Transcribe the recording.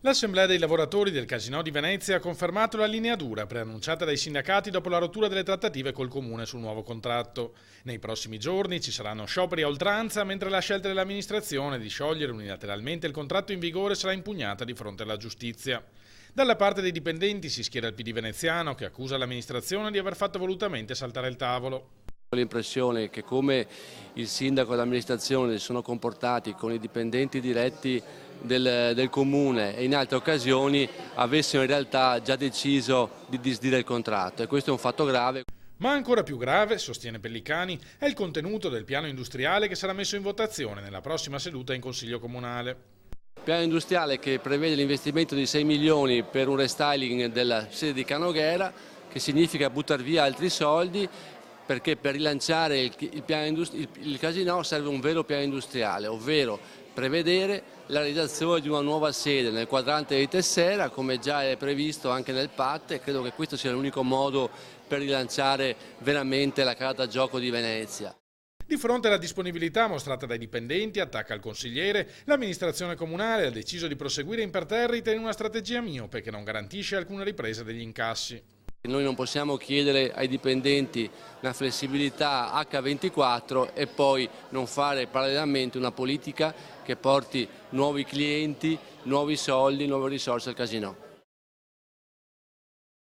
L'Assemblea dei lavoratori del Casinò di Venezia ha confermato la linea dura preannunciata dai sindacati dopo la rottura delle trattative col Comune sul nuovo contratto. Nei prossimi giorni ci saranno scioperi a oltranza, mentre la scelta dell'amministrazione di sciogliere unilateralmente il contratto in vigore sarà impugnata di fronte alla giustizia. Dalla parte dei dipendenti si schiera il PD veneziano, che accusa l'amministrazione di aver fatto volutamente saltare il tavolo. Ho l'impressione che come il sindaco e l'amministrazione si sono comportati con i dipendenti diretti del Comune e in altre occasioni avessero in realtà già deciso di disdire il contratto, e questo è un fatto grave. Ma ancora più grave, sostiene Pellicani, è il contenuto del piano industriale che sarà messo in votazione nella prossima seduta in Consiglio Comunale. Piano industriale che prevede l'investimento di 6 milioni per un restyling della sede di Canoghera, che significa buttare via altri soldi, perché per rilanciare il Casinò serve un vero piano industriale, ovvero prevedere la realizzazione di una nuova sede nel quadrante di Tessera, come già è previsto anche nel PAT, e credo che questo sia l'unico modo per rilanciare veramente la carta gioco di Venezia. Di fronte alla disponibilità mostrata dai dipendenti, attacca il consigliere, l'amministrazione comunale ha deciso di proseguire imperterrita in una strategia miope che non garantisce alcuna ripresa degli incassi. Noi non possiamo chiedere ai dipendenti una flessibilità H24 e poi non fare parallelamente una politica che porti nuovi clienti, nuovi soldi, nuove risorse al Casinò.